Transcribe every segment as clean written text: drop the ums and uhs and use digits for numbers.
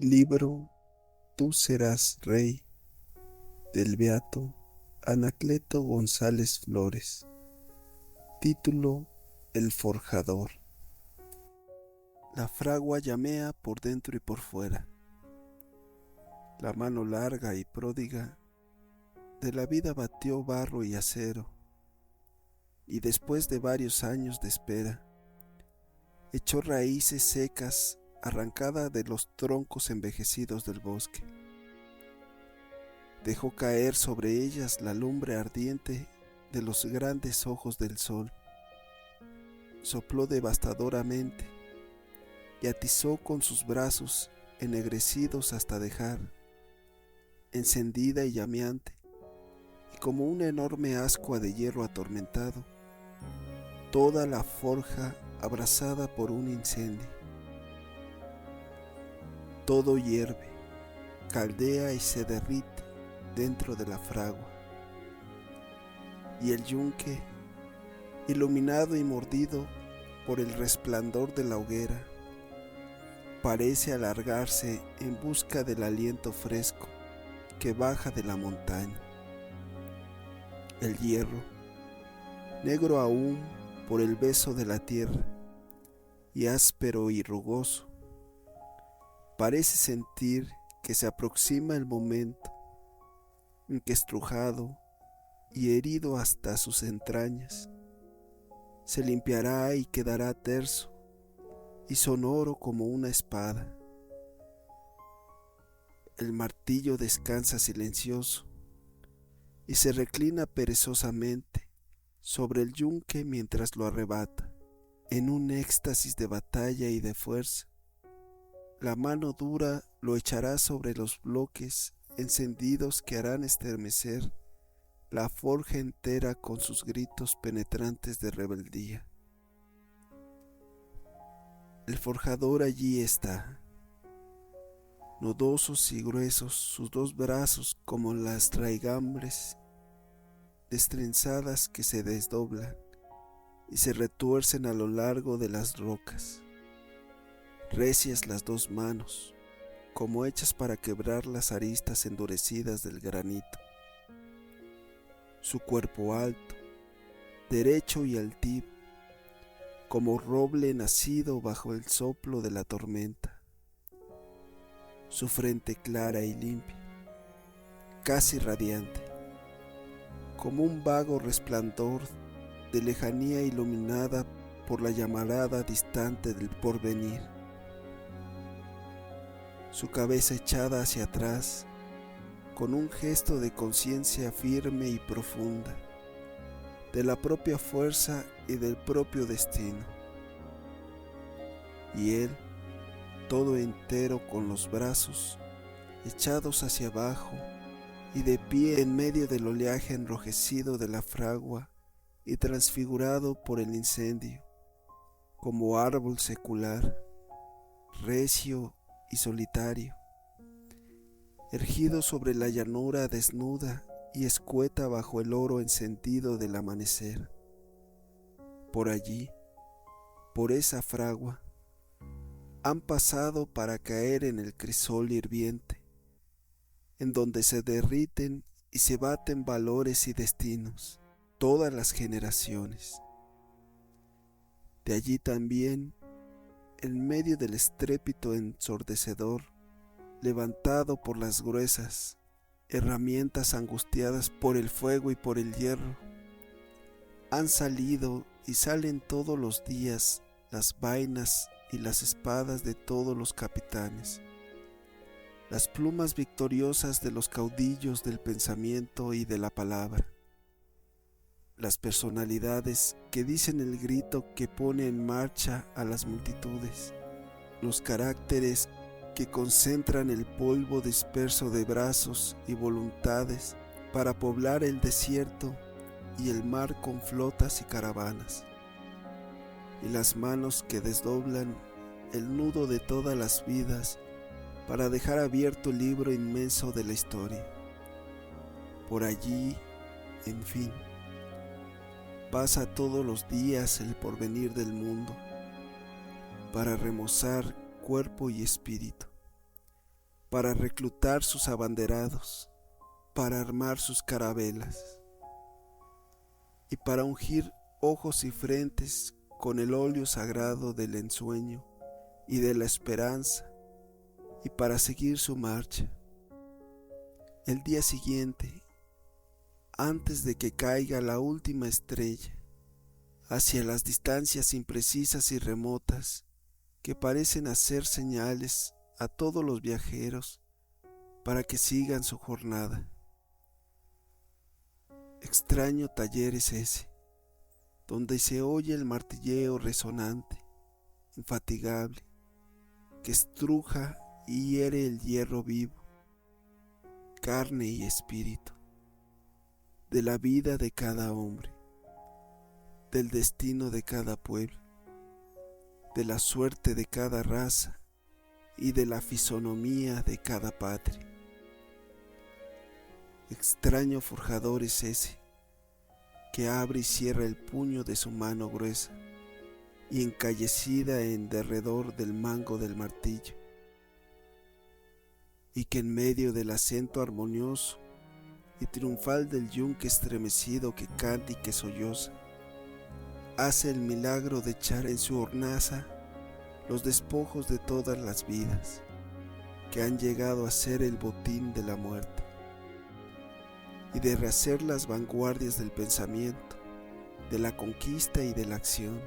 Libro Tú serás rey, del beato Anacleto González Flores. Título: El forjador. La fragua llamea por dentro y por fuera. La mano larga y pródiga de la vida batió barro y acero, y después de varios años de espera, echó raíces secas arrancada de los troncos envejecidos del bosque. Dejó caer sobre ellas la lumbre ardiente de los grandes ojos del sol. Sopló devastadoramente y atizó con sus brazos ennegrecidos hasta dejar, encendida y llameante, y como una enorme ascua de hierro atormentado, toda la forja abrasada por un incendio. Todo hierve, caldea y se derrite dentro de la fragua, y el yunque, iluminado y mordido por el resplandor de la hoguera, parece alargarse en busca del aliento fresco que baja de la montaña. El hierro, negro aún por el beso de la tierra y áspero y rugoso, parece sentir que se aproxima el momento en que, estrujado y herido hasta sus entrañas, se limpiará y quedará terso y sonoro como una espada. El martillo descansa silencioso y se reclina perezosamente sobre el yunque mientras lo arrebata. En un éxtasis de batalla y de fuerza, la mano dura lo echará sobre los bloques encendidos que harán estremecer la forja entera con sus gritos penetrantes de rebeldía. El forjador allí está, nudosos y gruesos sus dos brazos como las traigambres destrenzadas que se desdoblan y se retuercen a lo largo de las rocas. Recias las dos manos, como hechas para quebrar las aristas endurecidas del granito. Su cuerpo alto, derecho y altivo, como roble nacido bajo el soplo de la tormenta. Su frente clara y limpia, casi radiante, como un vago resplandor de lejanía iluminada por la llamarada distante del porvenir. Su cabeza echada hacia atrás, con un gesto de conciencia firme y profunda, de la propia fuerza y del propio destino. Y él, todo entero con los brazos echados hacia abajo y de pie en medio del oleaje enrojecido de la fragua y transfigurado por el incendio, como árbol secular, recio y solitario, erguido sobre la llanura desnuda y escueta bajo el oro encendido del amanecer. Por allí, por esa fragua, han pasado para caer en el crisol hirviente, en donde se derriten y se baten valores y destinos, todas las generaciones. De allí también, en medio del estrépito ensordecedor, levantado por las gruesas herramientas angustiadas por el fuego y por el hierro, han salido y salen todos los días las vainas y las espadas de todos los capitanes, las plumas victoriosas de los caudillos del pensamiento y de la palabra, las personalidades que dicen el grito que pone en marcha a las multitudes, los caracteres que concentran el polvo disperso de brazos y voluntades para poblar el desierto y el mar con flotas y caravanas, y las manos que desdoblan el nudo de todas las vidas para dejar abierto el libro inmenso de la historia. Por allí, en fin, pasa todos los días el porvenir del mundo para remozar cuerpo y espíritu, para reclutar sus abanderados, para armar sus carabelas y para ungir ojos y frentes con el óleo sagrado del ensueño y de la esperanza, y para seguir su marcha. El día siguiente, antes de que caiga la última estrella, hacia las distancias imprecisas y remotas que parecen hacer señales a todos los viajeros para que sigan su jornada. Extraño taller es ese, donde se oye el martilleo resonante, infatigable, que estruja y hiere el hierro vivo, carne y espíritu, de la vida de cada hombre, del destino de cada pueblo, de la suerte de cada raza y de la fisonomía de cada patria. Extraño forjador es ese, que abre y cierra el puño de su mano gruesa y encallecida en derredor del mango del martillo, y que en medio del acento armonioso y triunfal del yunque estremecido que canta y que solloza, hace el milagro de echar en su hornaza los despojos de todas las vidas que han llegado a ser el botín de la muerte, y de rehacer las vanguardias del pensamiento, de la conquista y de la acción,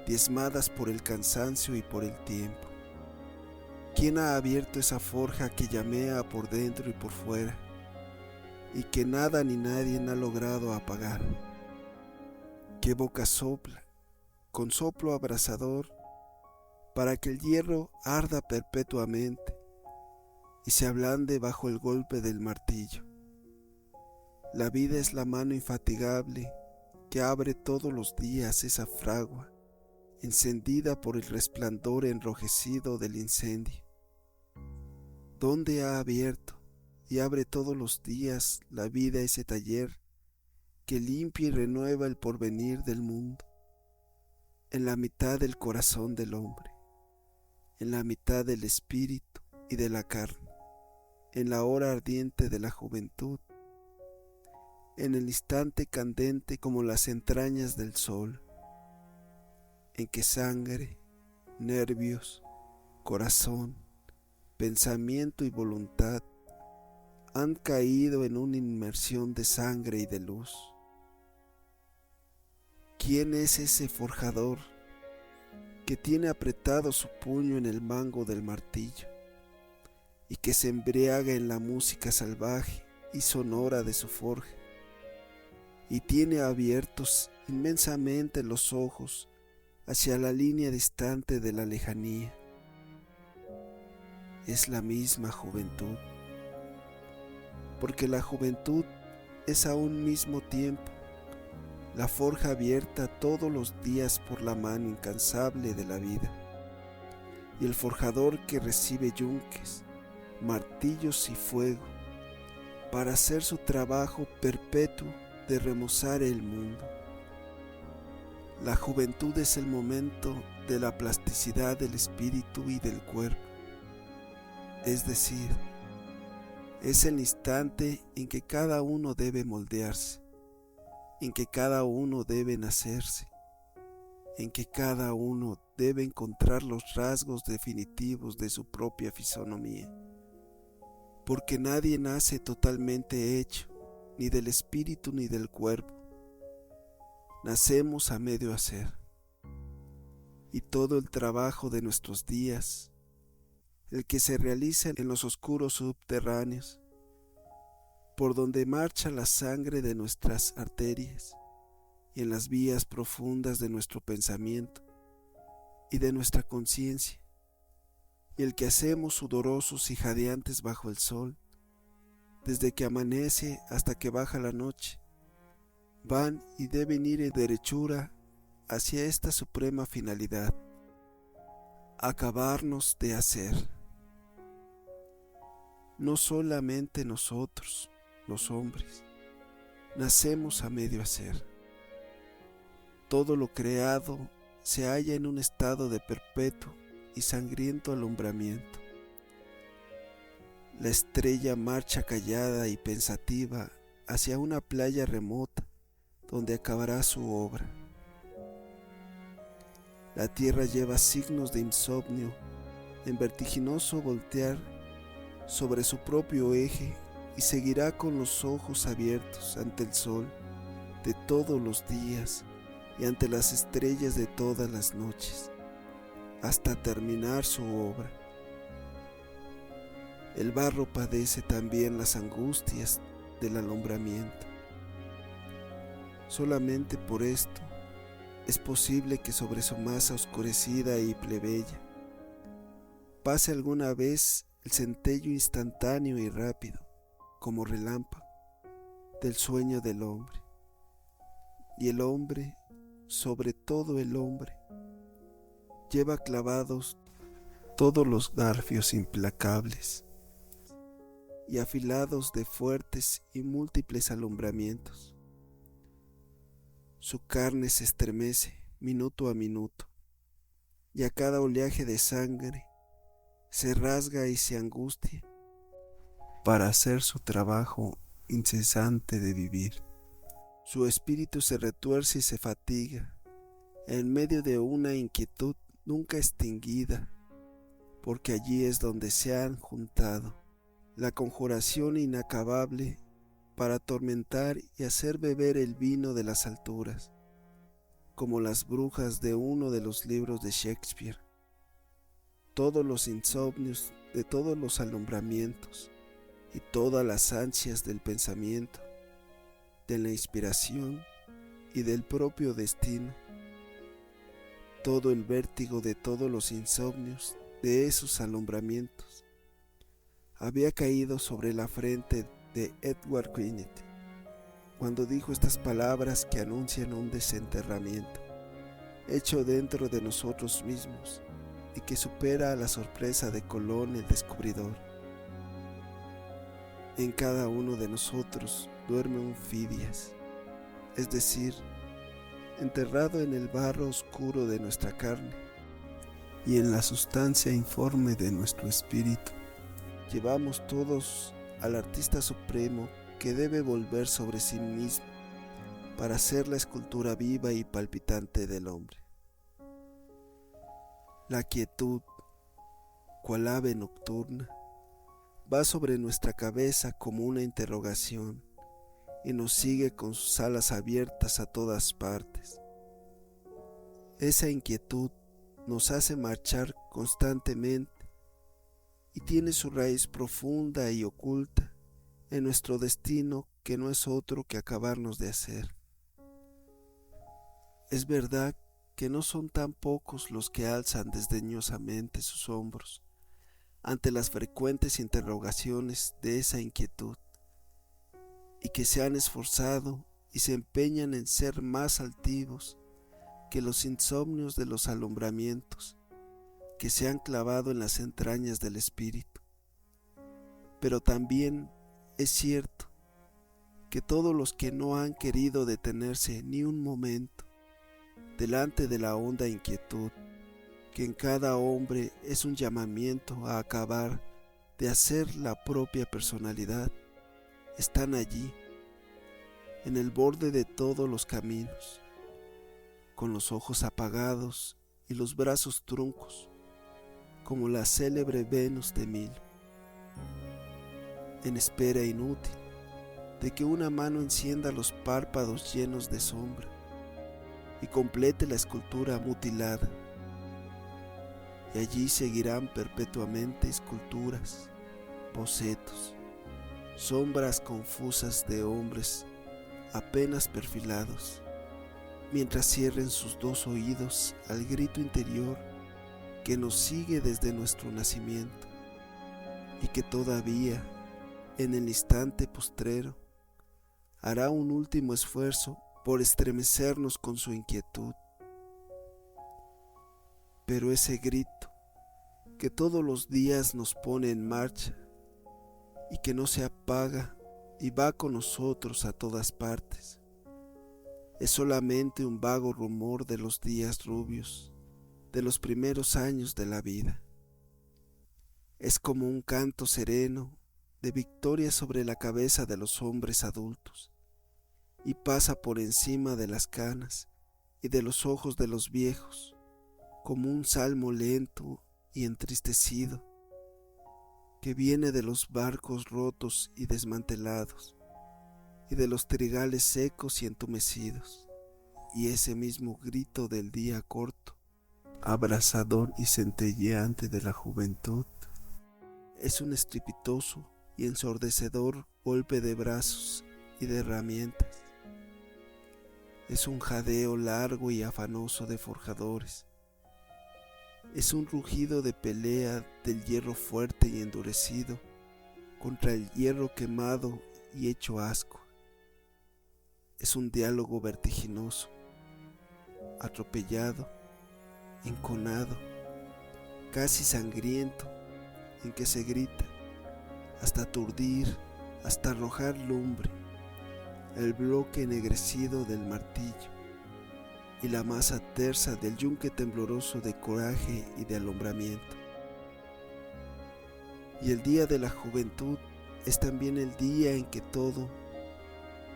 diezmadas por el cansancio y por el tiempo. ¿Quién ha abierto esa forja que llamea por dentro y por fuera, y que nada ni nadie ha logrado apagar? ¿Qué boca sopla, con soplo abrasador, para que el hierro arda perpetuamente y se ablande bajo el golpe del martillo? La vida es la mano infatigable que abre todos los días esa fragua, encendida por el resplandor enrojecido del incendio. ¿Dónde ha abierto y abre todos los días la vida ese taller que limpia y renueva el porvenir del mundo? En la mitad del corazón del hombre, en la mitad del espíritu y de la carne, en la hora ardiente de la juventud, en el instante candente como las entrañas del sol, en que sangre, nervios, corazón, pensamiento y voluntad han caído en una inmersión de sangre y de luz. ¿Quién es ese forjador que tiene apretado su puño en el mango del martillo y que se embriaga en la música salvaje y sonora de su forja, y tiene abiertos inmensamente los ojos hacia la línea distante de la lejanía? Es la misma juventud, porque la juventud es a un mismo tiempo la forja abierta todos los días por la mano incansable de la vida, y el forjador que recibe yunques, martillos y fuego para hacer su trabajo perpetuo de remozar el mundo. La juventud es el momento de la plasticidad del espíritu y del cuerpo, es decir, es el instante en que cada uno debe moldearse, en que cada uno debe nacerse, en que cada uno debe encontrar los rasgos definitivos de su propia fisonomía, porque nadie nace totalmente hecho, ni del espíritu ni del cuerpo. Nacemos a medio hacer, y todo el trabajo de nuestros días, el que se realiza en los oscuros subterráneos, por donde marcha la sangre de nuestras arterias y en las vías profundas de nuestro pensamiento y de nuestra conciencia, y el que hacemos sudorosos y jadeantes bajo el sol, desde que amanece hasta que baja la noche, van y deben ir en derechura hacia esta suprema finalidad: acabarnos de hacer. No solamente nosotros, los hombres, nacemos a medio hacer. Todo lo creado se halla en un estado de perpetuo y sangriento alumbramiento, La estrella marcha callada y pensativa hacia una playa remota donde acabará su obra. La tierra lleva signos de insomnio en vertiginoso voltear sobre su propio eje y seguirá con los ojos abiertos ante el sol de todos los días y ante las estrellas de todas las noches, hasta terminar su obra. El barro padece también las angustias del alumbramiento. Solamente por esto es posible que sobre su masa oscurecida y plebeya pase alguna vez el centello instantáneo y rápido, como relámpago, del sueño del hombre. Y el hombre, sobre todo el hombre, lleva clavados todos los garfios implacables y afilados de fuertes y múltiples alumbramientos. Su carne se estremece minuto a minuto, y a cada oleaje de sangre se rasga y se angustia para hacer su trabajo incesante de vivir. Su espíritu se retuerce y se fatiga en medio de una inquietud nunca extinguida, porque allí es donde se han juntado la conjuración inacabable para atormentar y hacer beber el vino de las alturas, como las brujas de uno de los libros de Shakespeare. Todos los insomnios de todos los alumbramientos y todas las ansias del pensamiento, de la inspiración y del propio destino, todo el vértigo de todos los insomnios de esos alumbramientos había caído sobre la frente de Edward Kennedy cuando dijo estas palabras que anuncian un desenterramiento hecho dentro de nosotros mismos y que supera a la sorpresa de Colón el descubridor. En cada uno de nosotros duerme un Fidias, es decir, enterrado en el barro oscuro de nuestra carne y en la sustancia informe de nuestro espíritu. Llevamos todos al artista supremo que debe volver sobre sí mismo para hacer la escultura viva y palpitante del hombre. La quietud, cual ave nocturna, va sobre nuestra cabeza como una interrogación y nos sigue con sus alas abiertas a todas partes. Esa inquietud nos hace marchar constantemente y tiene su raíz profunda y oculta en nuestro destino, que no es otro que acabarnos de hacer. Es verdad que no son tan pocos los que alzan desdeñosamente sus hombros ante las frecuentes interrogaciones de esa inquietud, y que se han esforzado y se empeñan en ser más altivos que los insomnios de los alumbramientos que se han clavado en las entrañas del espíritu. Pero también es cierto que todos los que no han querido detenerse ni un momento delante de la honda inquietud que en cada hombre es un llamamiento a acabar de hacer la propia personalidad, están allí, en el borde de todos los caminos, con los ojos apagados y los brazos truncos, como la célebre Venus de Milo, en espera inútil de que una mano encienda los párpados llenos de sombra y complete la escultura mutilada. Y allí seguirán perpetuamente esculturas, bocetos, sombras confusas de hombres apenas perfilados, mientras cierren sus dos oídos al grito interior que nos sigue desde nuestro nacimiento y que todavía, en el instante postrero, hará un último esfuerzo por estremecernos con su inquietud. Pero ese grito que todos los días nos pone en marcha y que no se apaga y va con nosotros a todas partes, es solamente un vago rumor de los días rubios, de los primeros años de la vida. Es como un canto sereno de victoria sobre la cabeza de los hombres adultos, y pasa por encima de las canas y de los ojos de los viejos, como un salmo lento y entristecido, que viene de los barcos rotos y desmantelados, y de los trigales secos y entumecidos, y ese mismo grito del día corto, abrasador y centelleante de la juventud, es un estrepitoso y ensordecedor golpe de brazos y de herramientas. Es un jadeo largo y afanoso de forjadores. Es un rugido de pelea del hierro fuerte y endurecido contra el hierro quemado y hecho asco. Es un diálogo vertiginoso, atropellado, enconado, casi sangriento, en que se grita, hasta aturdir, hasta arrojar lumbre, el bloque ennegrecido del martillo y la masa tersa del yunque tembloroso de coraje y de alumbramiento. Y el día de la juventud es también el día en que todo,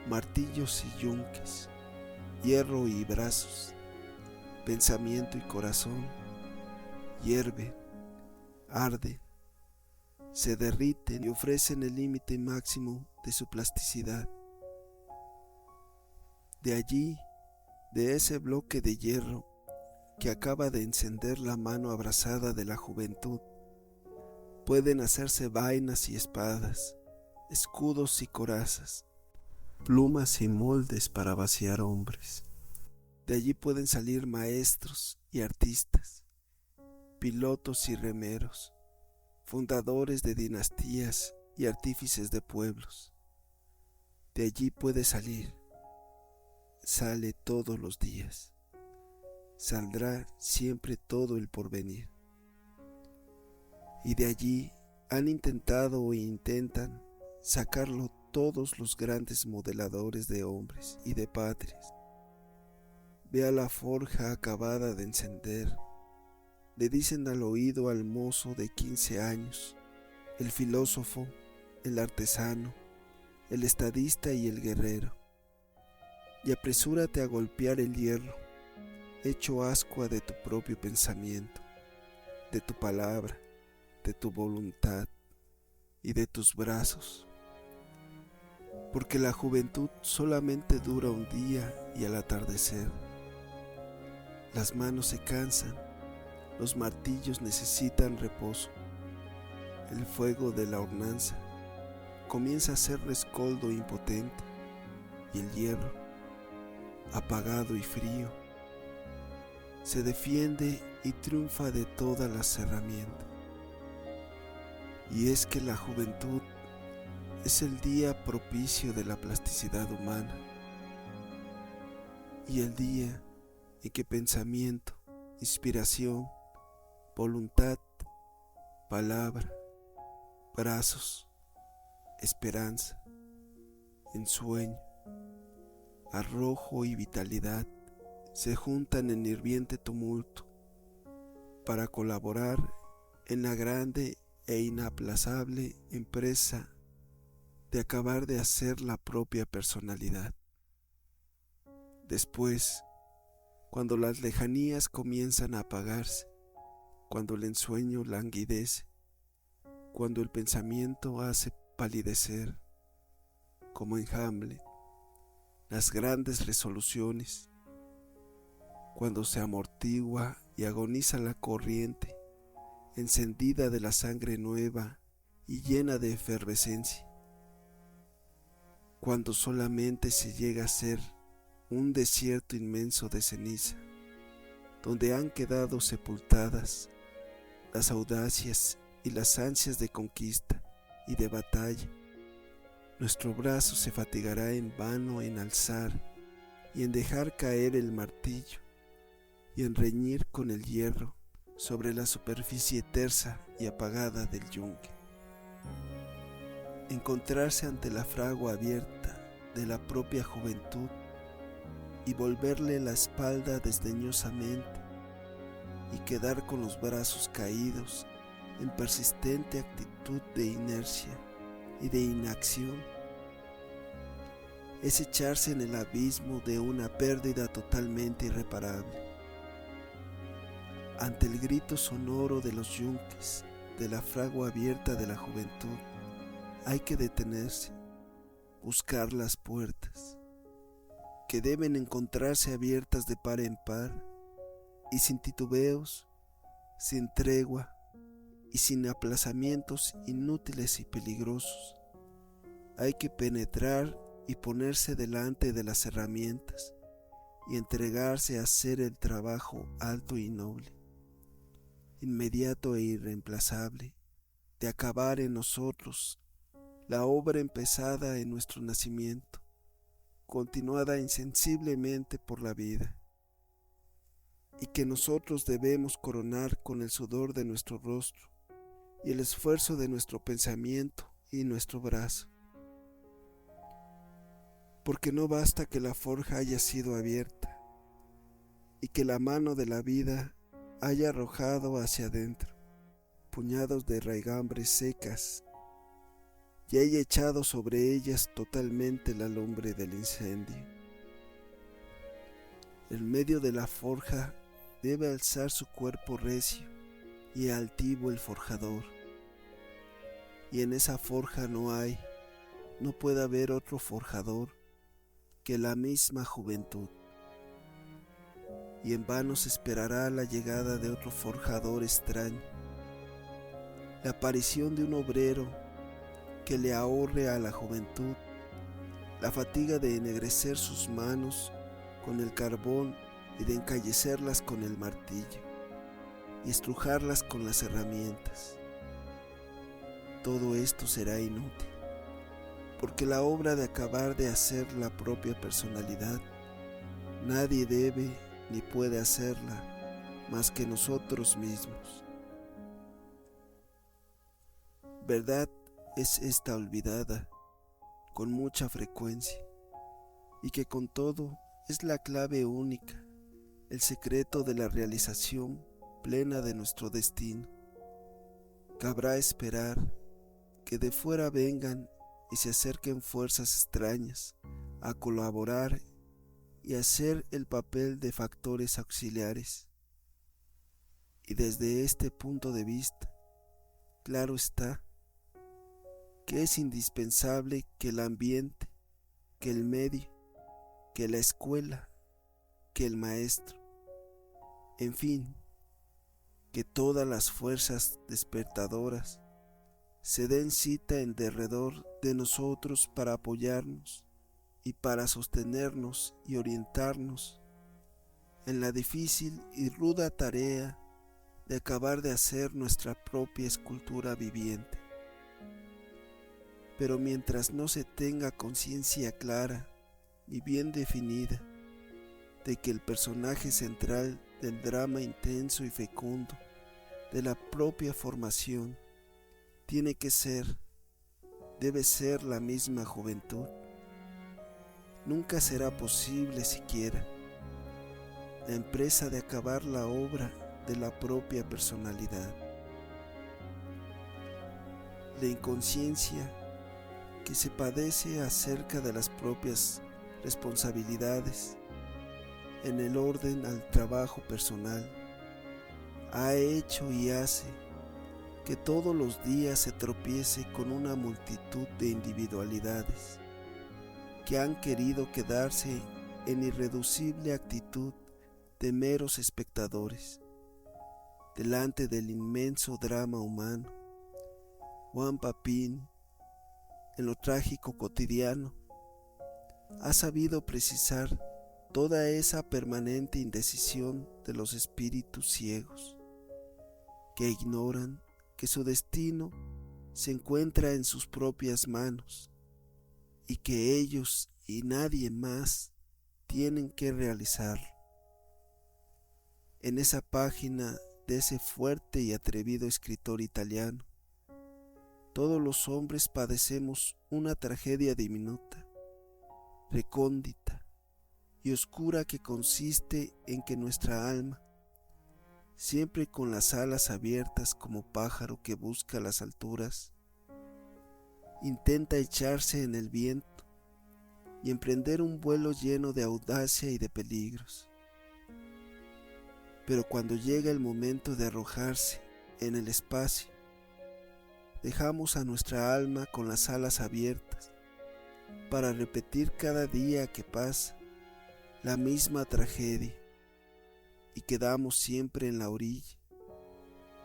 martillos y yunques, hierro y brazos, pensamiento y corazón, hierve, arde, se derriten y ofrecen el límite máximo de su plasticidad. De allí, de ese bloque de hierro que acaba de encender la mano abrasada de la juventud, pueden hacerse vainas y espadas, escudos y corazas, plumas y moldes para vaciar hombres. De allí pueden salir maestros y artistas, pilotos y remeros, fundadores de dinastías y artífices de pueblos. De allí puede salir, sale todos los días, saldrá siempre todo el porvenir. Y de allí han intentado e intentan sacarlo todos los grandes modeladores de hombres y de patrias. Ve a la forja acabada de encender, le dicen al oído al mozo de 15 años, el filósofo, el artesano, el estadista y el guerrero, y apresúrate a golpear el hierro, hecho ascua de tu propio pensamiento, de tu palabra, de tu voluntad y de tus brazos, porque la juventud solamente dura un día y al atardecer. Las manos se cansan, los martillos necesitan reposo, el fuego de la hornanza comienza a ser rescoldo impotente y el hierro, apagado y frío, se defiende y triunfa de todas las herramientas. Y es que la juventud es el día propicio de la plasticidad humana y el día en que pensamiento, inspiración, voluntad, palabra, brazos, esperanza, ensueño, arrojo y vitalidad se juntan en hirviente tumulto para colaborar en la grande e inaplazable empresa de acabar de hacer la propia personalidad. Después, cuando las lejanías comienzan a apagarse, cuando el ensueño languidece, cuando el pensamiento hace palidecer, como en Hamlet, las grandes resoluciones, cuando se amortigua y agoniza la corriente encendida de la sangre nueva y llena de efervescencia, cuando solamente se llega a ser un desierto inmenso de ceniza, donde han quedado sepultadas las audacias y las ansias de conquista y de batalla, nuestro brazo se fatigará en vano en alzar y en dejar caer el martillo y en reñir con el hierro sobre la superficie tersa y apagada del yunque. Encontrarse ante la fragua abierta de la propia juventud y volverle la espalda desdeñosamente y quedar con los brazos caídos en persistente actitud de inercia y de inacción es echarse en el abismo de una pérdida totalmente irreparable. Ante el grito sonoro de los yunques, de la fragua abierta de la juventud, hay que detenerse, buscar las puertas, que deben encontrarse abiertas de par en par, y sin titubeos, sin tregua y sin aplazamientos inútiles y peligrosos. Hay que penetrar y ponerse delante de las herramientas y entregarse a hacer el trabajo alto y noble, inmediato e irreemplazable, de acabar en nosotros la obra empezada en nuestro nacimiento, continuada insensiblemente por la vida, y que nosotros debemos coronar con el sudor de nuestro rostro y el esfuerzo de nuestro pensamiento y nuestro brazo. Porque no basta que la forja haya sido abierta y que la mano de la vida haya arrojado hacia adentro puñados de raigambres secas y haya echado sobre ellas totalmente la lumbre del incendio. En medio de la forja debe alzar su cuerpo recio y altivo el forjador, y en esa forja no puede haber otro forjador que la misma juventud, y en vano se esperará la llegada de otro forjador extraño, la aparición de un obrero que le ahorre a la juventud la fatiga de ennegrecer sus manos con el carbón y de encallecerlas con el martillo y estrujarlas con las herramientas. Todo esto será inútil, porque la obra de acabar de hacer la propia personalidad, nadie debe ni puede hacerla más que nosotros mismos. Verdad es esta olvidada con mucha frecuencia, y que con todo es la clave única, el secreto de la realización plena de nuestro destino. Cabrá esperar que de fuera vengan y se acerquen fuerzas extrañas a colaborar y hacer el papel de factores auxiliares. Y desde este punto de vista, claro está que es indispensable que el ambiente, que el medio, que la escuela, que el maestro, en fin, que todas las fuerzas despertadoras se den cita en derredor de nosotros para apoyarnos y para sostenernos y orientarnos en la difícil y ruda tarea de acabar de hacer nuestra propia escultura viviente. Pero mientras no se tenga conciencia clara y bien definida de que el personaje central del drama intenso y fecundo de la propia formación debe ser la misma juventud, nunca será posible siquiera la empresa de acabar la obra de la propia personalidad. La inconsciencia que se padece acerca de las propias responsabilidades en el orden al trabajo personal ha hecho y hace que todos los días se tropiece con una multitud de individualidades que han querido quedarse en irreducible actitud de meros espectadores delante del inmenso drama humano. Juan Papin, en lo trágico cotidiano, ha sabido precisar toda esa permanente indecisión de los espíritus ciegos, que ignoran que su destino se encuentra en sus propias manos y que ellos y nadie más tienen que realizarlo. En esa página de ese fuerte y atrevido escritor italiano, todos los hombres padecemos una tragedia diminuta, recóndita y oscura, que consiste en que nuestra alma, siempre con las alas abiertas como pájaro que busca las alturas, intenta echarse en el viento y emprender un vuelo lleno de audacia y de peligros. Pero cuando llega el momento de arrojarse en el espacio, dejamos a nuestra alma con las alas abiertas para repetir cada día que pasa la misma tragedia y quedamos siempre en la orilla,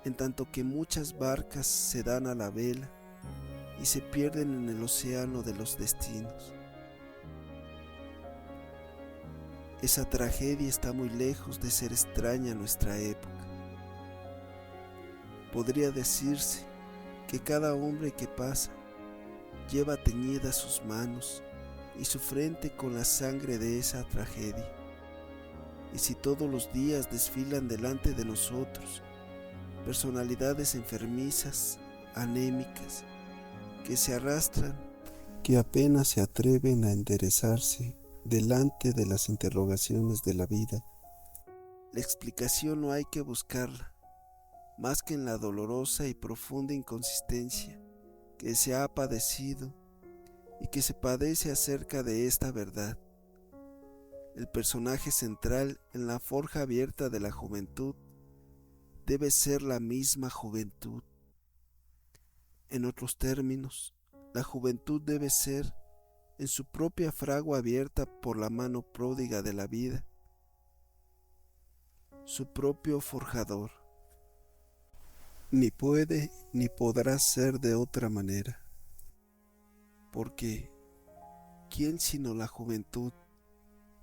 en tanto que muchas barcas se dan a la vela y se pierden en el océano de los destinos. Esa tragedia está muy lejos de ser extraña a nuestra época. Podría decirse que cada hombre que pasa lleva teñidas sus manos y su frente con la sangre de esa tragedia. Y si todos los días desfilan delante de nosotros personalidades enfermizas, anémicas, que se arrastran, que apenas se atreven a enderezarse delante de las interrogaciones de la vida, la explicación no hay que buscarla, más que en la dolorosa y profunda inconsistencia que se ha padecido y que se padece acerca de esta verdad. El personaje central en la forja abierta de la juventud debe ser la misma juventud. En otros términos, la juventud debe ser, en su propia fragua abierta por la mano pródiga de la vida, su propio forjador. Ni puede ni podrá ser de otra manera, porque ¿quién sino la juventud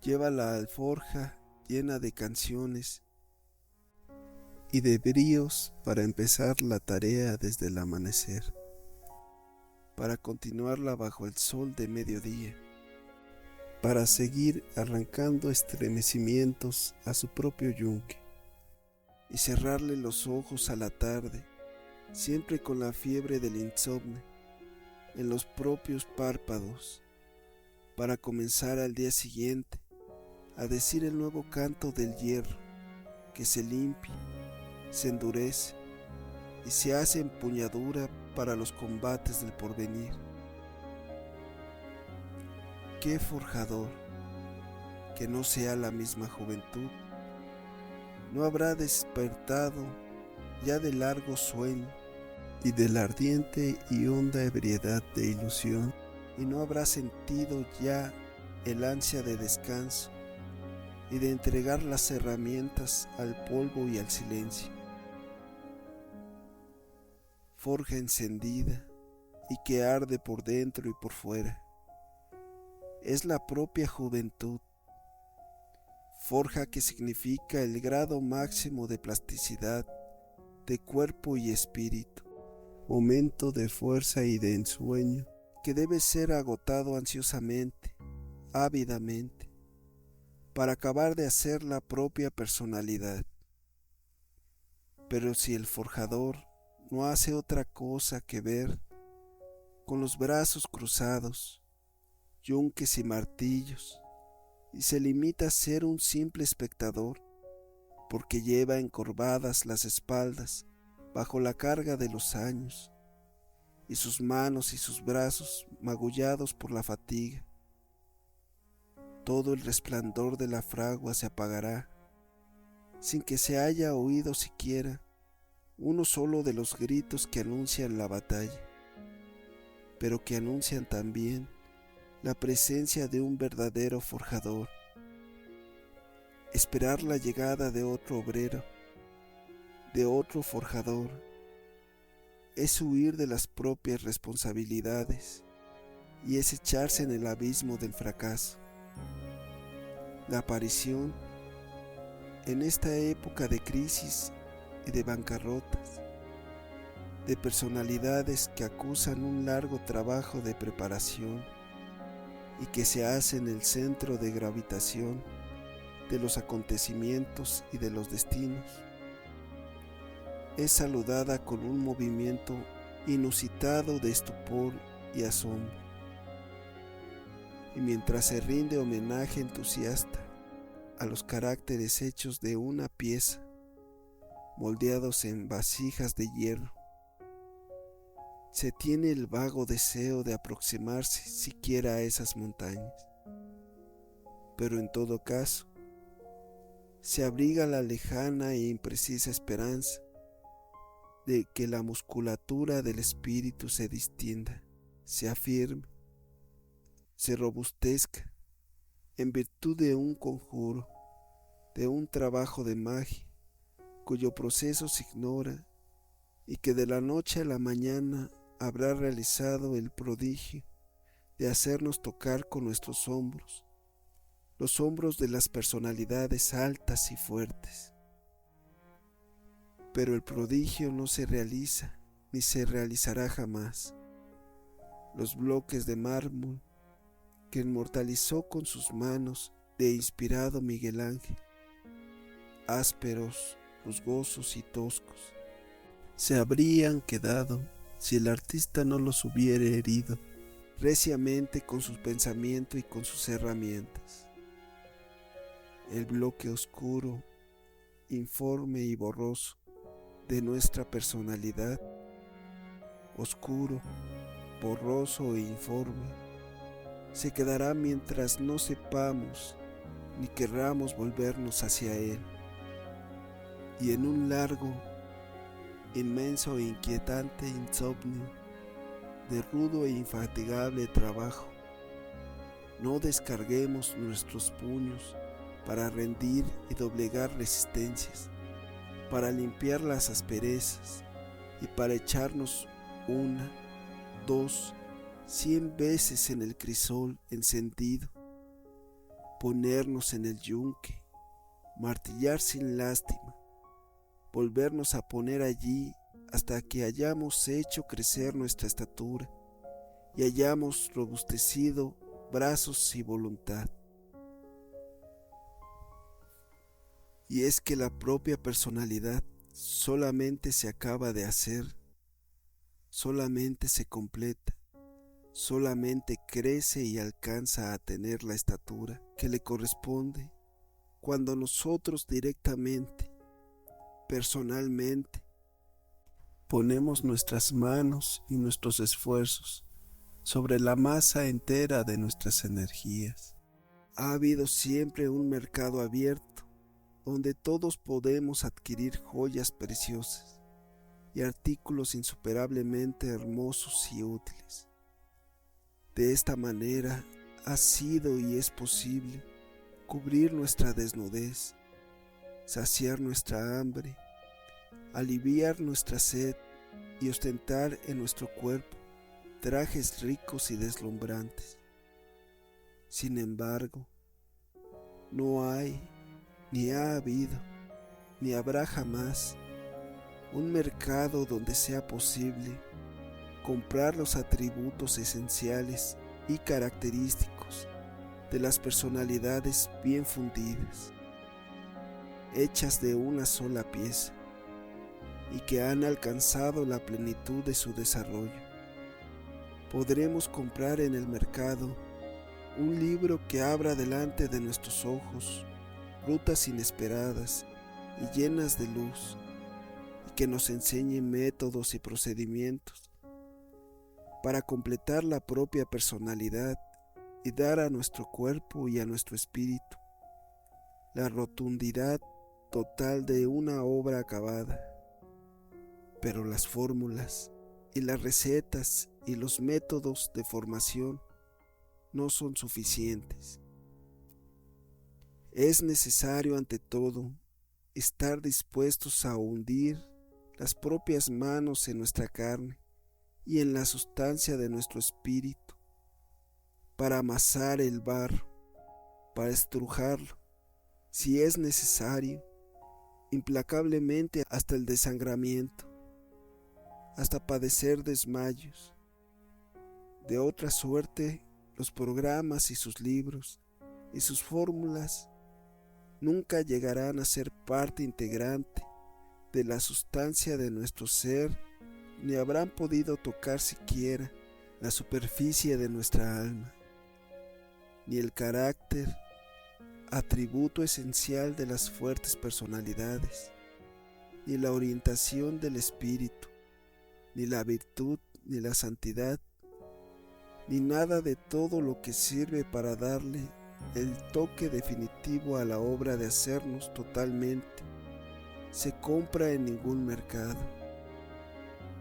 lleva la alforja llena de canciones y de bríos para empezar la tarea desde el amanecer, para continuarla bajo el sol de mediodía, para seguir arrancando estremecimientos a su propio yunque y cerrarle los ojos a la tarde, siempre con la fiebre del insomnio en los propios párpados, para comenzar al día siguiente a decir el nuevo canto del hierro que se limpia, se endurece y se hace empuñadura para los combates del porvenir. ¿Qué forjador que no sea la misma juventud no habrá despertado ya del largo sueño y de la ardiente y honda ebriedad de ilusión, y no habrá sentido ya el ansia de descanso y de entregar las herramientas al polvo y al silencio? Forja encendida y que arde por dentro y por fuera, es la propia juventud, forja que significa el grado máximo de plasticidad de cuerpo y espíritu, momento de fuerza y de ensueño que debe ser agotado ansiosamente, ávidamente, para acabar de hacer la propia personalidad. Pero si el forjador no hace otra cosa que ver con los brazos cruzados, yunques y martillos, y se limita a ser un simple espectador, porque lleva encorvadas las espaldas bajo la carga de los años, y sus manos y sus brazos magullados por la fatiga, todo el resplandor de la fragua se apagará, sin que se haya oído siquiera uno solo de los gritos que anuncian la batalla, pero que anuncian también la presencia de un verdadero forjador. Esperar la llegada de otro obrero, de otro forjador, es huir de las propias responsabilidades y es echarse en el abismo del fracaso. La aparición, en esta época de crisis y de bancarrotas, de personalidades que acusan un largo trabajo de preparación y que se hacen el centro de gravitación de los acontecimientos y de los destinos, es saludada con un movimiento inusitado de estupor y asombro. Y mientras se rinde homenaje entusiasta a los caracteres hechos de una pieza, moldeados en vasijas de hierro, se tiene el vago deseo de aproximarse siquiera a esas montañas. Pero en todo caso, se abriga la lejana e imprecisa esperanza de que la musculatura del espíritu se distienda, se afirme, se robustezca en virtud de un conjuro, de un trabajo de magia, cuyo proceso se ignora y que de la noche a la mañana habrá realizado el prodigio de hacernos tocar con nuestros hombros, los hombros de las personalidades altas y fuertes. Pero el prodigio no se realiza, ni se realizará jamás. Los bloques de mármol que inmortalizó con sus manos de inspirado Miguel Ángel, ásperos, rusgosos y toscos, se habrían quedado si el artista no los hubiera herido reciamente con su pensamiento y con sus herramientas. El bloque oscuro, informe y borroso de nuestra personalidad, oscuro, borroso e informe, se quedará mientras no sepamos ni querramos volvernos hacia él. Y en un largo, inmenso e inquietante insomnio de rudo e infatigable trabajo, no descarguemos nuestros puños para rendir y doblegar resistencias, para limpiar las asperezas y para echarnos 1, 2, 100 veces en el crisol encendido, ponernos en el yunque, martillar sin lástima, volvernos a poner allí hasta que hayamos hecho crecer nuestra estatura y hayamos robustecido brazos y voluntad. Y es que la propia personalidad solamente se acaba de hacer, solamente se completa, solamente crece y alcanza a tener la estatura que le corresponde cuando nosotros directamente, personalmente, ponemos nuestras manos y nuestros esfuerzos sobre la masa entera de nuestras energías. Ha habido siempre un mercado abierto donde todos podemos adquirir joyas preciosas y artículos insuperablemente hermosos y útiles. De esta manera ha sido y es posible cubrir nuestra desnudez, saciar nuestra hambre, aliviar nuestra sed y ostentar en nuestro cuerpo trajes ricos y deslumbrantes. Sin embargo, no hay, ni ha habido, ni habrá jamás un mercado donde sea posible comprar los atributos esenciales y característicos de las personalidades bien fundidas, hechas de una sola pieza y que han alcanzado la plenitud de su desarrollo. Podremos comprar en el mercado un libro que abra delante de nuestros ojos rutas inesperadas y llenas de luz, y que nos enseñe métodos y procedimientos para completar la propia personalidad y dar a nuestro cuerpo y a nuestro espíritu la rotundidad total de una obra acabada. Pero las fórmulas y las recetas y los métodos de formación no son suficientes. Es necesario ante todo estar dispuestos a hundir las propias manos en nuestra carne y en la sustancia de nuestro espíritu para amasar el barro, para estrujarlo, si es necesario, implacablemente hasta el desangramiento, hasta padecer desmayos. De otra suerte, los programas y sus libros y sus fórmulas nunca llegarán a ser parte integrante de la sustancia de nuestro ser, ni habrán podido tocar siquiera la superficie de nuestra alma, ni el carácter, atributo esencial de las fuertes personalidades, ni la orientación del espíritu, ni la virtud ni la santidad, ni nada de todo lo que sirve para darle el toque definitivo a la obra de hacernos totalmente, se compra en ningún mercado.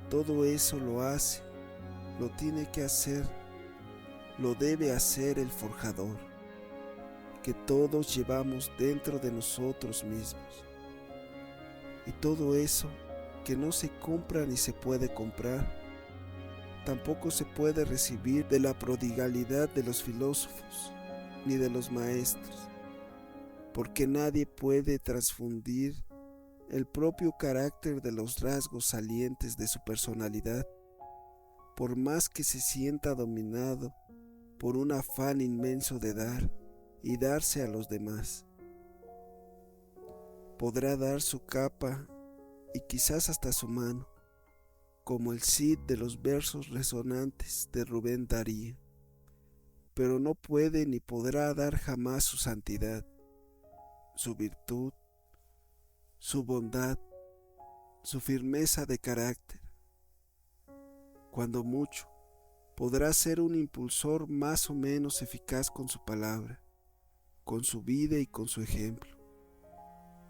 Todo eso lo hace, lo tiene que hacer, lo debe hacer el forjador, que todos llevamos dentro de nosotros mismos. Y todo eso que no se compra ni se puede comprar, tampoco se puede recibir de la prodigalidad de los filósofos ni de los maestros, porque nadie puede transfundir el propio carácter de los rasgos salientes de su personalidad, por más que se sienta dominado por un afán inmenso de dar y darse a los demás. Podrá dar su capa y quizás hasta su mano, como el Cid de los versos resonantes de Rubén Darío, pero no puede ni podrá dar jamás su santidad, su virtud, su bondad, su firmeza de carácter. Cuando mucho, podrá ser un impulsor más o menos eficaz con su palabra, con su vida y con su ejemplo.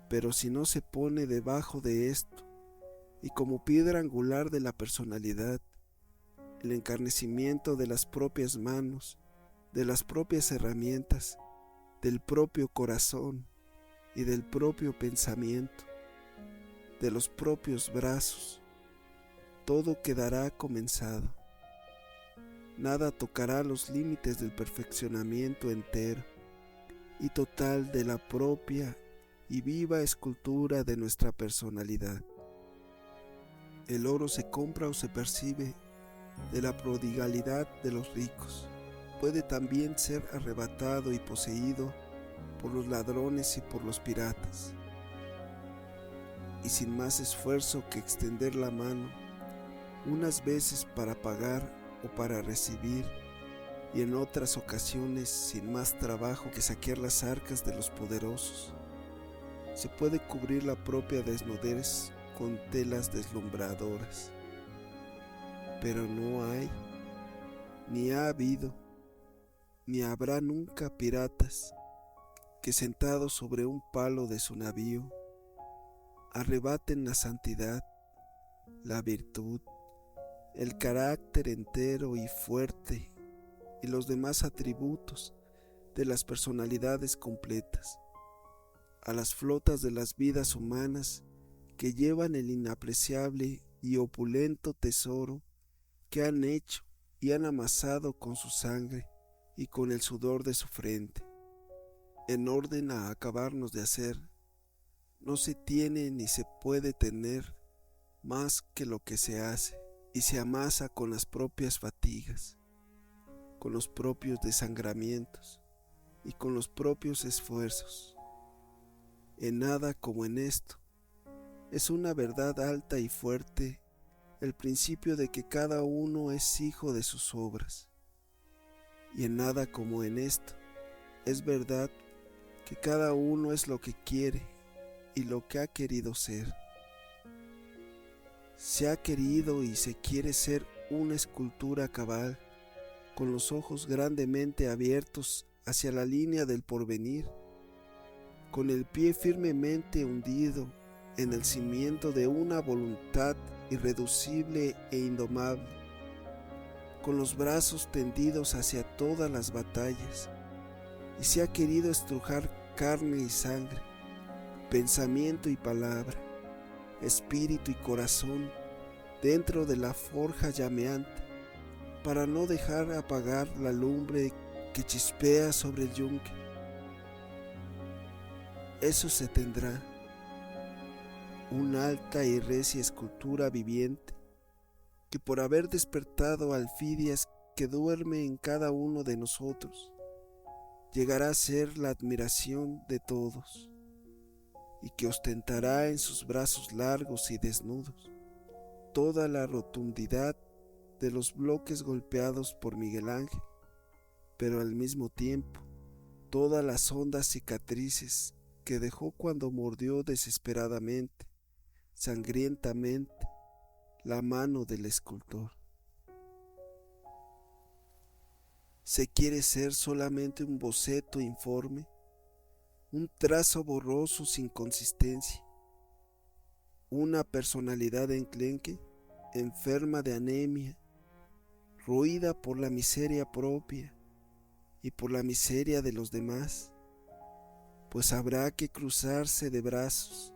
Pero si no se pone debajo de esto, y como piedra angular de la personalidad, el encarnecimiento de las propias manos, de las propias herramientas, del propio corazón y del propio pensamiento, de los propios brazos, todo quedará comenzado. Nada tocará los límites del perfeccionamiento entero y total de la propia y viva escultura de nuestra personalidad. El oro se compra o se percibe de la prodigalidad de los ricos. Puede también ser arrebatado y poseído por los ladrones y por los piratas. Y sin más esfuerzo que extender la mano, unas veces para pagar o para recibir, y en otras ocasiones sin más trabajo que saquear las arcas de los poderosos, se puede cubrir la propia desnudez con telas deslumbradoras. Pero no hay, ni ha habido, ni habrá nunca piratas que sentados sobre un palo de su navío arrebaten la santidad, la virtud, el carácter entero y fuerte y los demás atributos de las personalidades completas a las flotas de las vidas humanas que llevan el inapreciable y opulento tesoro que han hecho y han amasado con su sangre y con el sudor de su frente. En orden a acabarnos de hacer, no se tiene ni se puede tener más que lo que se hace y se amasa con las propias fatigas, con los propios desangramientos y con los propios esfuerzos. En nada como en esto, es una verdad alta y fuerte el principio de que cada uno es hijo de sus obras. Y en nada como en esto, es verdad que cada uno es lo que quiere y lo que ha querido ser. Se ha querido y se quiere ser una escultura cabal, con los ojos grandemente abiertos hacia la línea del porvenir, con el pie firmemente hundido en el cimiento de una voluntad irreducible e indomable, con los brazos tendidos hacia todas las batallas, y se ha querido estrujar carne y sangre, pensamiento y palabra, espíritu y corazón dentro de la forja llameante, para no dejar apagar la lumbre que chispea sobre el yunque. Eso se tendrá, una alta y recia escultura viviente, que por haber despertado alfidias que duerme en cada uno de nosotros, llegará a ser la admiración de todos, y que ostentará en sus brazos largos y desnudos toda la rotundidad de los bloques golpeados por Miguel Ángel, pero al mismo tiempo todas las hondas cicatrices que dejó cuando mordió desesperadamente, sangrientamente, la mano del escultor. Se quiere ser solamente un boceto informe, un trazo borroso sin consistencia, una personalidad enclenque, enferma de anemia, roída por la miseria propia y por la miseria de los demás, pues habrá que cruzarse de brazos,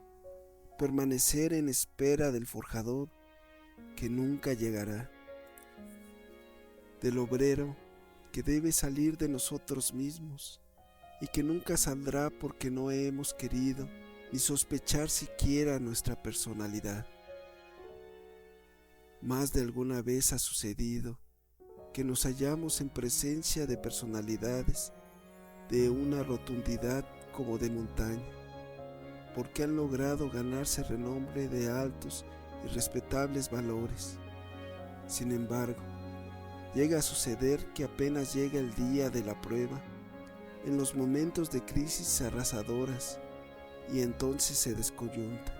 permanecer en espera del forjador que nunca llegará, del obrero que debe salir de nosotros mismos y que nunca saldrá porque no hemos querido ni sospechar siquiera nuestra personalidad. Más de alguna vez ha sucedido que nos hallamos en presencia de personalidades de una rotundidad como de montaña, porque han logrado ganarse renombre de altos y respetables valores. Sin embargo, llega a suceder que apenas llega el día de la prueba, en los momentos de crisis arrasadoras, y entonces se descoyunta,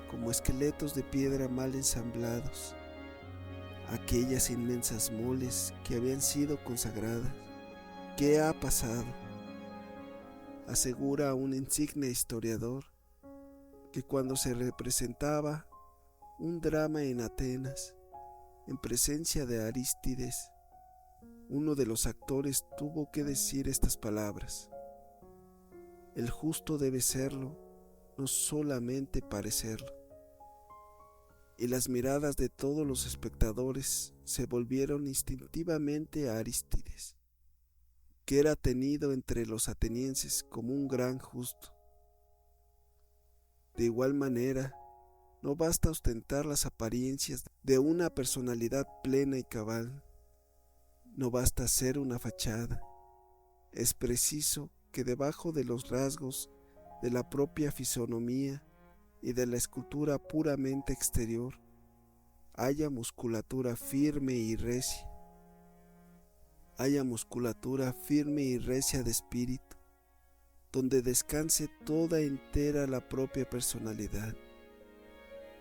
como esqueletos de piedra mal ensamblados, aquellas inmensas moles que habían sido consagradas. ¿Qué ha pasado? Asegura un insigne historiador que cuando se representaba un drama en Atenas, en presencia de Arístides, uno de los actores tuvo que decir estas palabras: el justo debe serlo, no solamente parecerlo. Y las miradas de todos los espectadores se volvieron instintivamente a Arístides, que era tenido entre los atenienses como un gran justo. De igual manera, no basta ostentar las apariencias de una personalidad plena y cabal, no basta ser una fachada, es preciso que debajo de los rasgos de la propia fisonomía y de la escultura puramente exterior haya musculatura firme y recia, de espíritu, donde descanse toda entera la propia personalidad,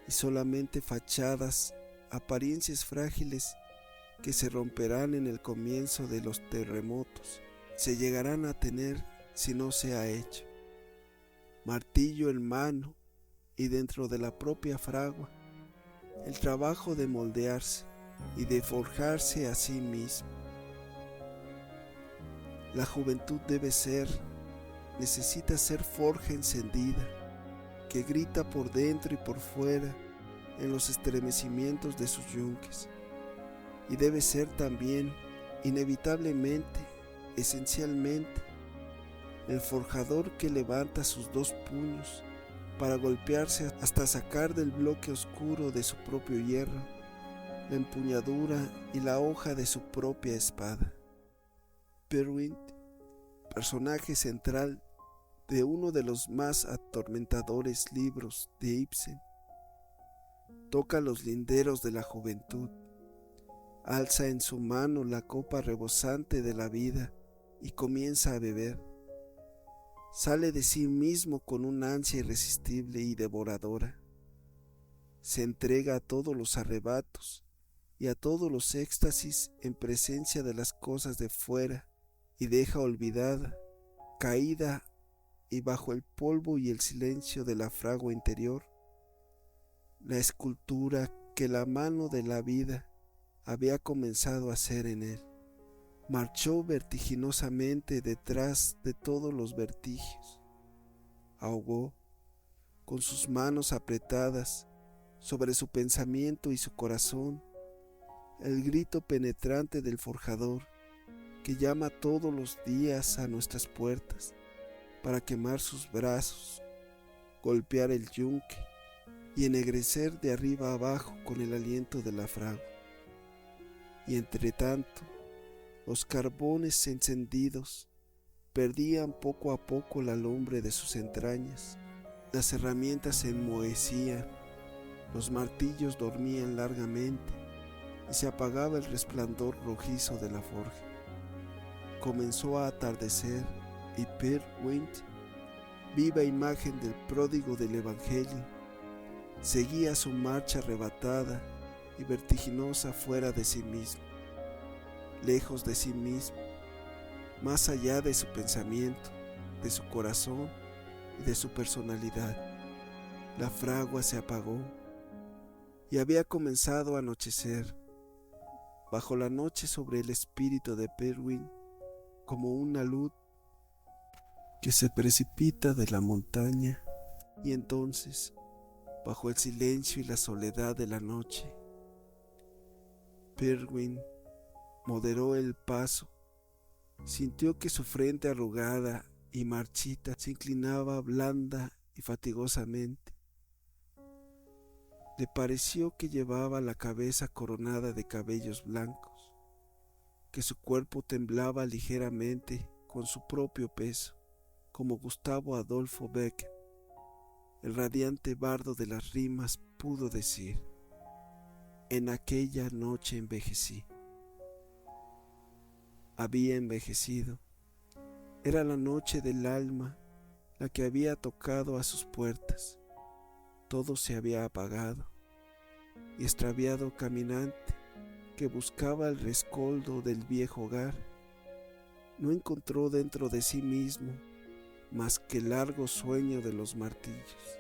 y solamente fachadas, apariencias frágiles que se romperán en el comienzo de los terremotos, se llegarán a tener si no se ha hecho. Martillo en mano y dentro de la propia fragua, el trabajo de moldearse y de forjarse a sí mismo. La juventud necesita ser forja encendida, que grita por dentro y por fuera en los estremecimientos de sus yunques, y debe ser también, inevitablemente, esencialmente, el forjador que levanta sus dos puños para golpearse hasta sacar del bloque oscuro de su propio hierro la empuñadura y la hoja de su propia espada. Perwind, personaje central de uno de los más atormentadores libros de Ibsen, toca los linderos de la juventud, alza en su mano la copa rebosante de la vida y comienza a beber. Sale de sí mismo con una ansia irresistible y devoradora. Se entrega a todos los arrebatos y a todos los éxtasis en presencia de las cosas de fuera, y deja olvidada, caída y bajo el polvo y el silencio de la fragua interior, la escultura que la mano de la vida había comenzado a hacer en él. Marchó vertiginosamente detrás de todos los vertigios. Ahogó, con sus manos apretadas sobre su pensamiento y su corazón, el grito penetrante del forjador que llama todos los días a nuestras puertas para quemar sus brazos, golpear el yunque y ennegrecer de arriba a abajo con el aliento de la fragua. Y entre tanto, los carbones encendidos perdían poco a poco la lumbre de sus entrañas, las herramientas se enmohecían, los martillos dormían largamente y se apagaba el resplandor rojizo de la forja. Comenzó a atardecer y Peer Gynt, viva imagen del pródigo del Evangelio, seguía su marcha arrebatada y vertiginosa fuera de sí mismo. lejos de sí mismo, más allá de su pensamiento, de su corazón y de su personalidad. La fragua se apagó y había comenzado a anochecer. Bajo la noche sobre el espíritu de Perwin, como una luz que se precipita de la montaña, y entonces, bajo el silencio y la soledad de la noche, Perwin moderó el paso. Sintió que su frente arrugada y marchita se inclinaba blanda y fatigosamente. Le pareció que llevaba la cabeza coronada de cabellos blancos, que su cuerpo temblaba ligeramente con su propio peso, como Gustavo Adolfo Bécquer, el radiante bardo de las rimas, pudo decir: en aquella noche envejecí. Había envejecido. Era la noche del alma la que había tocado a sus puertas. Todo se había apagado, y extraviado caminante que buscaba el rescoldo del viejo hogar, no encontró dentro de sí mismo más que el largo sueño de los martillos,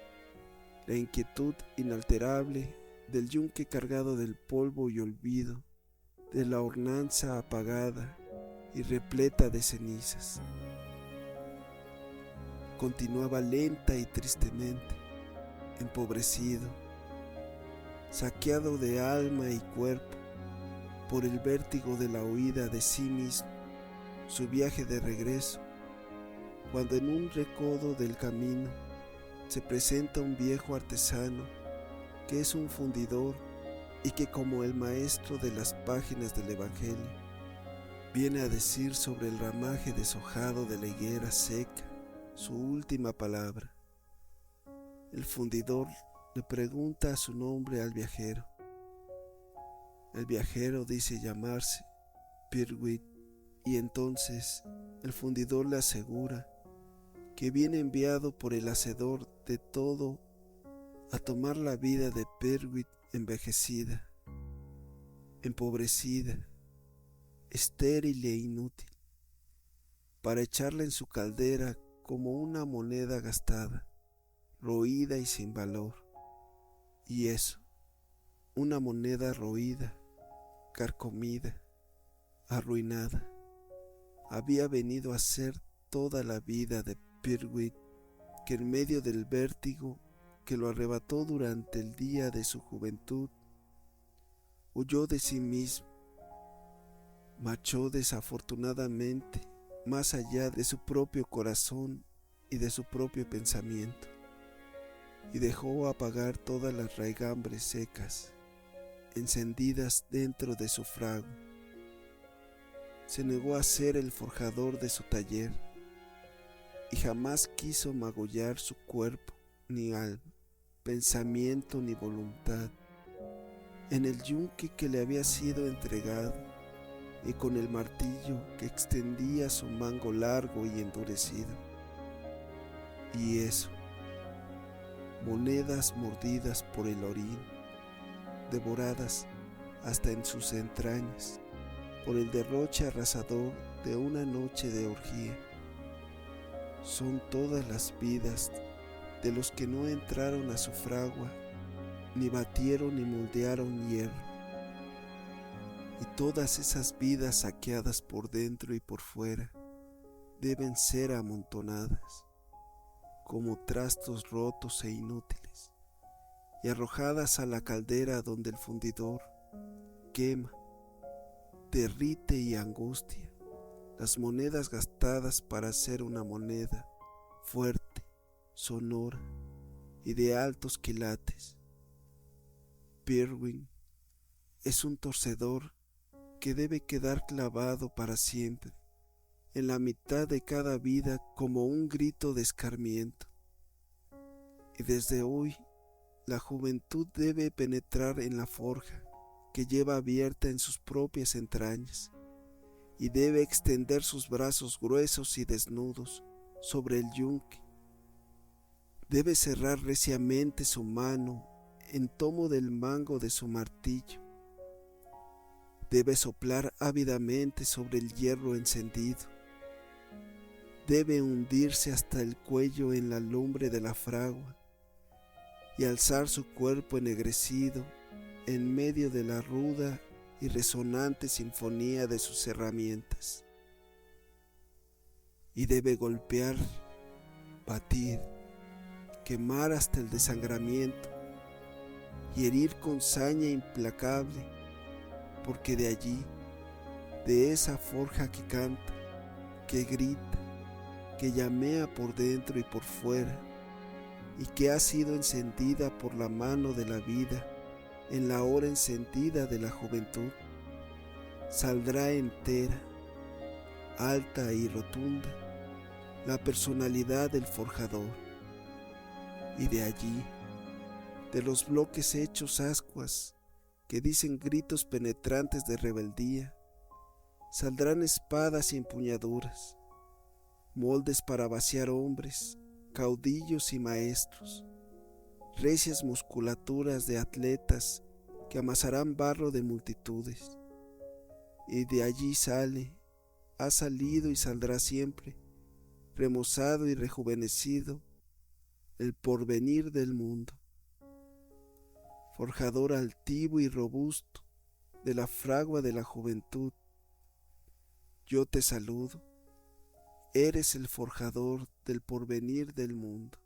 la inquietud inalterable del yunque cargado del polvo y olvido, de la hornanza apagada y repleta de cenizas. Continuaba lenta y tristemente, empobrecido, saqueado de alma y cuerpo por el vértigo de la huida de sí mismo, su viaje de regreso, cuando en un recodo del camino se presenta un viejo artesano que es un fundidor y que, como el maestro de las páginas del Evangelio, viene a decir sobre el ramaje deshojado de la higuera seca su última palabra. El fundidor le pregunta a su nombre al viajero. El viajero dice llamarse Pirwit, y entonces el fundidor le asegura que viene enviado por el hacedor de todo a tomar la vida de Pirwit envejecida, empobrecida, estéril e inútil, para echarla en su caldera como una moneda gastada, roída y sin valor. Y eso, una moneda roída, carcomida, arruinada, había venido a ser toda la vida de Pirwit, que en medio del vértigo que lo arrebató durante el día de su juventud, huyó de sí mismo, marchó desafortunadamente más allá de su propio corazón y de su propio pensamiento, y dejó apagar todas las raigambres secas, encendidas dentro de su fragua. Se negó a ser el forjador de su taller, y jamás quiso magullar su cuerpo, ni alma, pensamiento ni voluntad, en el yunque que le había sido entregado, y con el martillo que extendía su mango largo y endurecido. Y eso, monedas mordidas por el orín, devoradas hasta en sus entrañas por el derroche arrasador de una noche de orgía, son todas las vidas de los que no entraron a su fragua, ni batieron ni moldearon hierro. Y todas esas vidas saqueadas por dentro y por fuera deben ser amontonadas como trastos rotos e inútiles y arrojadas a la caldera donde el fundidor quema, derrite y angustia las monedas gastadas para hacer una moneda fuerte, sonora y de altos quilates. Pirwin es un torcedor que debe quedar clavado para siempre en la mitad de cada vida como un grito de escarmiento. Y desde hoy la juventud debe penetrar en la forja que lleva abierta en sus propias entrañas, y debe extender sus brazos gruesos y desnudos sobre el yunque. Debe cerrar reciamente su mano en tomo del mango de su martillo, Debe soplar ávidamente sobre el hierro encendido. Debe hundirse hasta el cuello en la lumbre de la fragua y alzar su cuerpo ennegrecido en medio de la ruda y resonante sinfonía de sus herramientas. Y debe golpear, batir, quemar hasta el desangramiento y herir con saña implacable, porque de allí, de esa forja que canta, que grita, que llamea por dentro y por fuera, y que ha sido encendida por la mano de la vida en la hora encendida de la juventud, saldrá entera, alta y rotunda, la personalidad del forjador. Y de allí, de los bloques hechos ascuas que dicen gritos penetrantes de rebeldía, saldrán espadas y empuñaduras, moldes para vaciar hombres, caudillos y maestros, recias musculaturas de atletas que amasarán barro de multitudes. Y de allí sale, ha salido y saldrá siempre, remozado y rejuvenecido, el porvenir del mundo. Forjador altivo y robusto de la fragua de la juventud, yo te saludo, eres el forjador del porvenir del mundo.